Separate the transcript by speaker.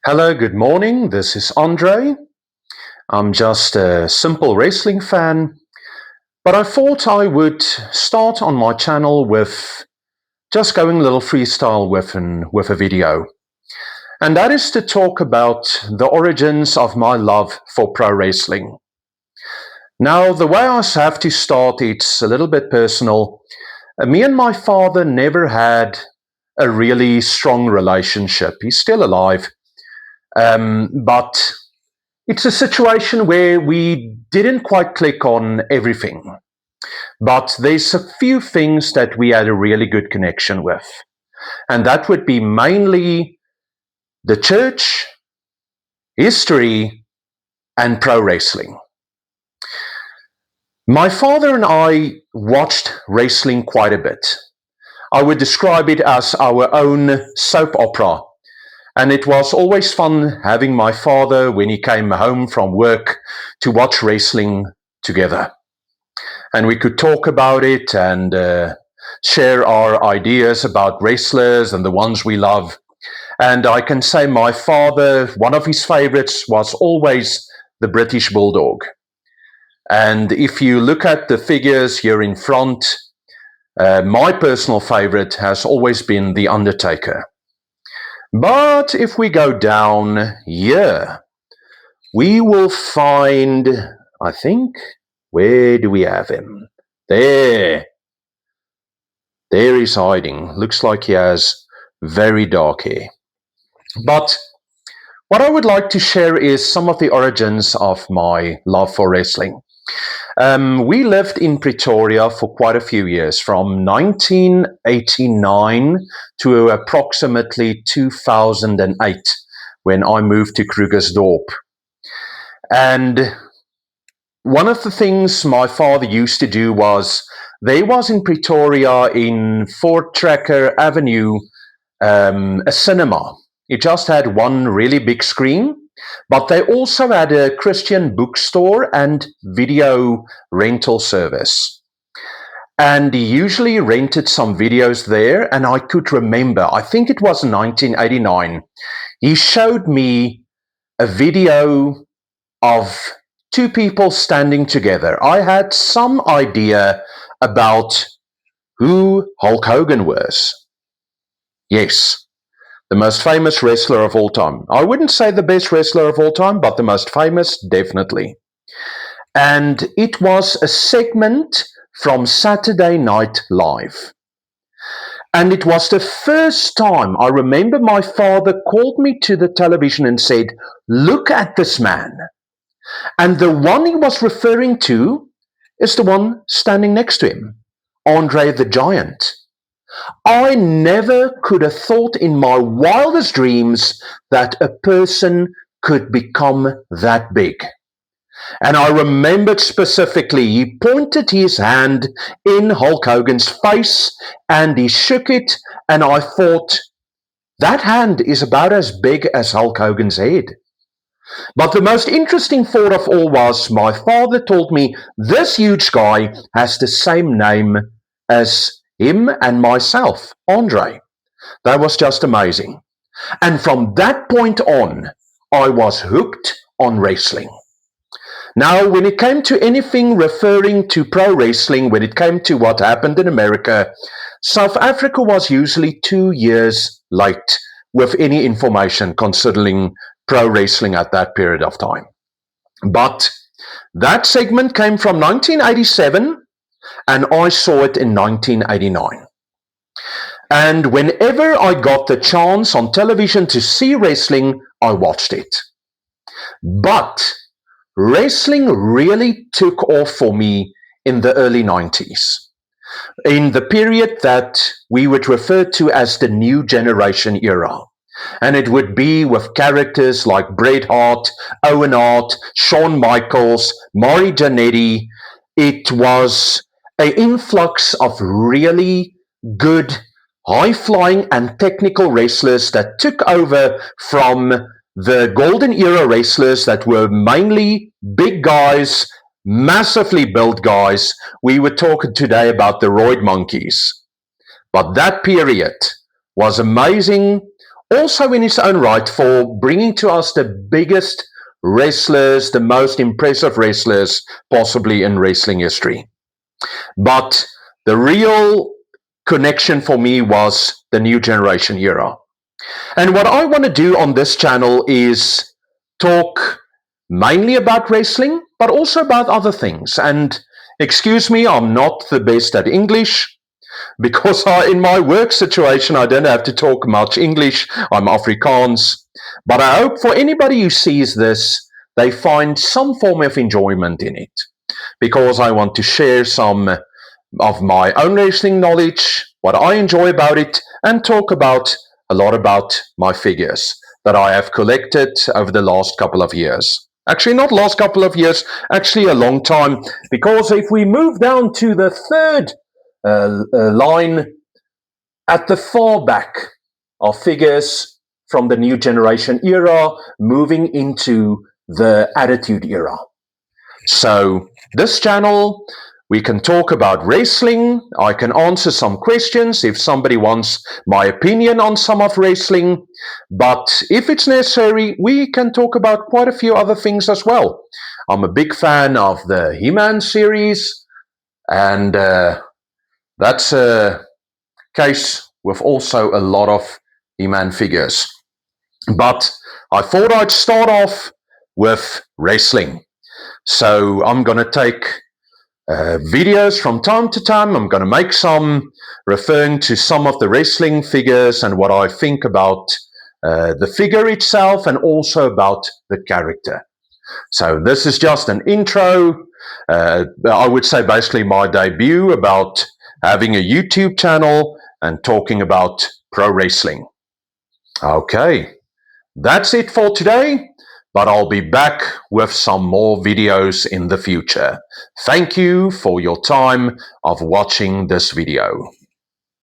Speaker 1: Hello, good morning. This is Andre. I'm just a simple wrestling fan, but I thought I would start on my channel with just going a little freestyle with a video. And that is to talk about the origins of my love for pro wrestling. Now, the way I have to start, it's a little bit personal. Me and my father never had a really strong relationship. He's still alive. But it's a situation where we didn't quite click on everything, but there's a few things that we had a really good connection with. And that would be mainly the church, history, and pro wrestling. My father and I watched wrestling quite a bit. I would describe it as our own soap opera. And it was always fun having my father, when he came home from work, to watch wrestling together. And we could talk about it and share our ideas about wrestlers and the ones we love. And I can say my father, one of his favorites was always the British Bulldog. And if you look at the figures here in front, my personal favorite has always been The Undertaker. But if we go down here, we will find, I think, where do we have him? There. There he's hiding. Looks like he has very dark hair. But what I would like to share is some of the origins of my love for wrestling. We lived in Pretoria for quite a few years, from 1989 to approximately 2008, when I moved to Krugersdorp. And one of the things my father used to do was, there was in Pretoria, in Fort Tracker Avenue, a cinema. It just had one really big screen, but they also had a Christian bookstore and video rental service. And he usually rented some videos there, and I could remember, I think it was 1989, he showed me a video of two people standing together. I had some idea about who Hulk Hogan was. Yes, the most famous wrestler of all time. I wouldn't say the best wrestler of all time, but the most famous, definitely. And it was a segment from Saturday Night Live. And it was the first time I remember my father called me to the television and said, "Look at this man." And the one he was referring to is the one standing next to him, Andre the Giant. I never could have thought in my wildest dreams that a person could become that big. And I remembered specifically, he pointed his hand in Hulk Hogan's face and he shook it, and I thought, that hand is about as big as Hulk Hogan's head. But the most interesting thought of all was, my father told me this huge guy has the same name as him and myself, Andre. That was just amazing. And from that point on, I was hooked on wrestling. Now, when it came to anything referring to pro wrestling, when it came to what happened in America, South Africa was usually 2 years late with any information concerning pro wrestling at that period of time. But that segment came from 1987, and I saw it in 1989. And whenever I got the chance on television to see wrestling, I watched it. But wrestling really took off for me in the early 90s, in the period that we would refer to as the New Generation era. And it would be with characters like Bret Hart, Owen Hart, Shawn Michaels, Maury Jannetty. It was an influx of really good, high-flying and technical wrestlers that took over from the golden era wrestlers that were mainly big guys, massively built guys. We were talking today about the Roid Monkeys. But that period was amazing. also in his own right for bringing to us the biggest wrestlers, the most impressive wrestlers possibly in wrestling history. But the real connection for me was the New Generation era. And what I want to do on this channel is talk mainly about wrestling, but also about other things. And excuse me, I'm not the best at English because in my work situation, I don't have to talk much English. I'm Afrikaans. But I hope for anybody who sees this, they find some form of enjoyment in it, because I want to share some of my own wrestling knowledge, what I enjoy about it, and talk about a lot about my figures that I have collected over the last couple of years. Actually, not last couple of years, actually a long time, because if we move down to the third line at the far back are figures from the New Generation era moving into the Attitude Era. So this channel, we can talk about wrestling. I can answer some questions if somebody wants my opinion on some of wrestling. But if it's necessary, we can talk about quite a few other things as well. I'm a big fan of the He-Man series, and that's a case with also a lot of He-Man figures. But I thought I'd start off with wrestling. So I'm going to take videos from time to time. I'm going to make some referring to some of the wrestling figures and what I think about the figure itself and also about the character. So this is just an intro. I would say basically my debut about having a YouTube channel and talking about pro wrestling. Okay, that's it for today, but I'll be back with some more videos in the future. Thank you for your time of watching this video.